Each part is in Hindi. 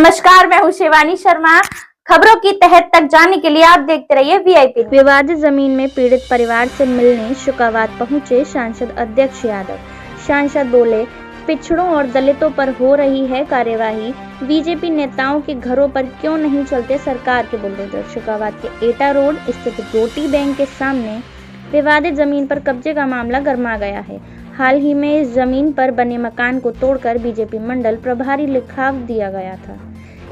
नमस्कार, मैं हूँ शिवानी शर्मा। खबरों की तह तक जाने के लिए आप देखते रहिए वीआईपी। विवादित जमीन में पीड़ित परिवार से मिलने शुक्रवार पहुंचे सांसद अध्यक्ष यादव। सांसद बोले, पिछड़ों और दलितों पर हो रही है कार्यवाही, बीजेपी नेताओं के घरों पर क्यों नहीं चलते सरकार के बुलडोजर। शुक्रवार के एटा रोड स्थित रोटी बैंक के सामने विवादित जमीन पर कब्जे का मामला गरमा गया है। हाल ही में इस जमीन पर बने मकान को तोड़कर बीजेपी मंडल प्रभारी लिखाव दिया गया था।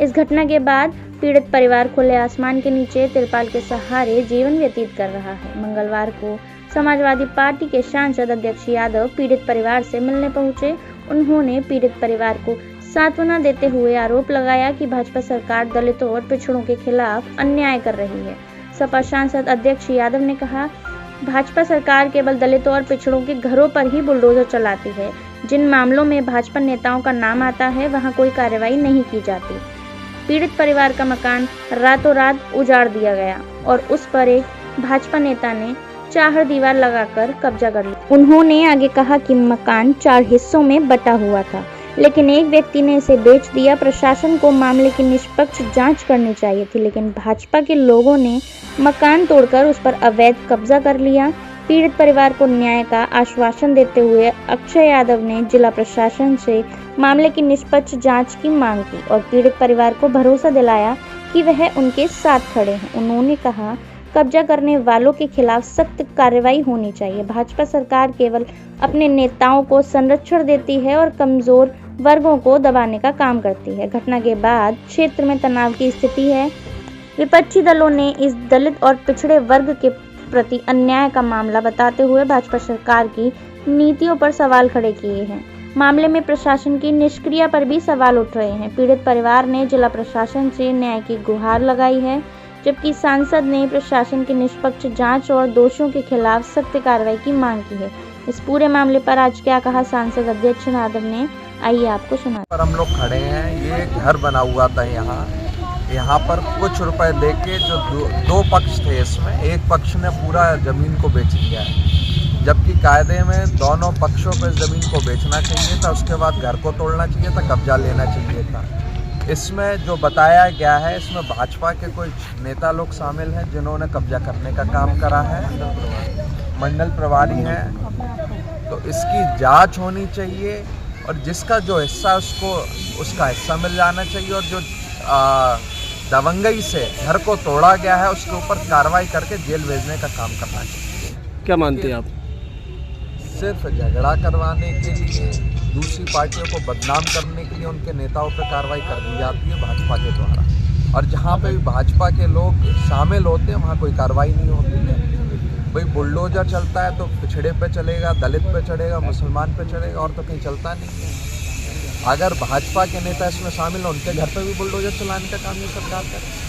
इस घटना के बाद पीड़ित परिवार खुले आसमान के नीचे तिरपाल के सहारे जीवन व्यतीत कर रहा है। मंगलवार को समाजवादी पार्टी के सांसद अध्यक्ष यादव पीड़ित परिवार से मिलने पहुंचे। उन्होंने पीड़ित परिवार को सांत्वना देते हुए आरोप लगाया कि भाजपा सरकार दलितों और पिछड़ों के खिलाफ अन्याय कर रही है। सपा सांसद अध्यक्ष यादव ने कहा, भाजपा सरकार केवल दलितों और पिछड़ों के घरों पर ही बुलडोजर चलाती है। जिन मामलों में भाजपा नेताओं का नाम आता है वहां कोई कार्रवाई नहीं की जाती। पीड़ित परिवार का मकान रातों रात उजाड़ दिया गया और उस पर एक भाजपा नेता ने चार दीवार लगाकर कब्जा कर लिया। उन्होंने आगे कहा कि मकान 4 हिस्सों में बटा हुआ था, लेकिन एक व्यक्ति ने इसे बेच दिया। प्रशासन को मामले की निष्पक्ष जांच करनी चाहिए थी, लेकिन भाजपा के लोगों ने मकान तोड़कर उस पर अवैध कब्जा कर लिया। पीड़ित परिवार को न्याय का आश्वासन देते हुए अक्षय यादव ने जिला प्रशासन से मामले की निष्पक्ष जांच की मांग की और पीड़ित परिवार को भरोसा दिलाया कि वह उनके साथ खड़े हैं। उन्होंने कहा, कब्जा करने वालों के खिलाफ सख्त कार्रवाई होनी चाहिए। भाजपा सरकार केवल अपने नेताओं को संरक्षण देती है और कमजोर वर्गों को दबाने का काम करती है। घटना के बाद क्षेत्र में तनाव की स्थिति है। विपक्षी दलों ने इस दलित और पिछड़े वर्ग के प्रति अन्याय का मामला बताते हुए भाजपा सरकार की नीतियों पर सवाल खड़े किए हैं। मामले में प्रशासन की निष्क्रियता पर भी सवाल उठ रहे हैं। पीड़ित परिवार ने जिला प्रशासन से न्याय की गुहार लगाई है, जबकि सांसद ने प्रशासन की निष्पक्ष जांच और दोषियों के खिलाफ सख्त कार्रवाई की मांग की है। इस पूरे मामले पर आज क्या कहा सांसद अध्यक्ष यादव ने, आइए आपको सुना। पर हम लोग खड़े हैं, ये घर बना हुआ था यहाँ पर कुछ रुपए देके जो दो पक्ष थे, इसमें एक पक्ष ने पूरा ज़मीन को बेच दिया है, जबकि कायदे में दोनों पक्षों को ज़मीन को बेचना चाहिए था, उसके बाद घर को तोड़ना चाहिए था, कब्जा लेना चाहिए था। इसमें जो बताया गया है, इसमें भाजपा के कुछ नेता लोग शामिल हैं जिन्होंने कब्जा करने का काम करा है, मंडल प्रभारी हैं। तो इसकी जांच होनी चाहिए और जिसका जो हिस्सा है उसको उसका हिस्सा मिल जाना चाहिए और जो दबंगई से घर को तोड़ा गया है उसके ऊपर कार्रवाई करके जेल भेजने का काम करना चाहिए। क्या मानते हैं आप? सिर्फ झगड़ा करवाने के लिए, दूसरी पार्टियों को बदनाम करने के लिए उनके नेताओं पर कार्रवाई कर दी जाती है भाजपा के द्वारा, और जहाँ पे भी भाजपा के लोग शामिल होते हैं वहाँ कोई कार्रवाई नहीं होती है। भाई बुलडोजर चलता है तो पिछड़े पे चलेगा, दलित पे चढ़ेगा, मुसलमान पे चढ़ेगा, और तो कहीं चलता नहीं है। अगर भाजपा के नेता इसमें शामिल हो, उनके घर पे भी बुलडोजर चलाने का काम ये सरकार करे।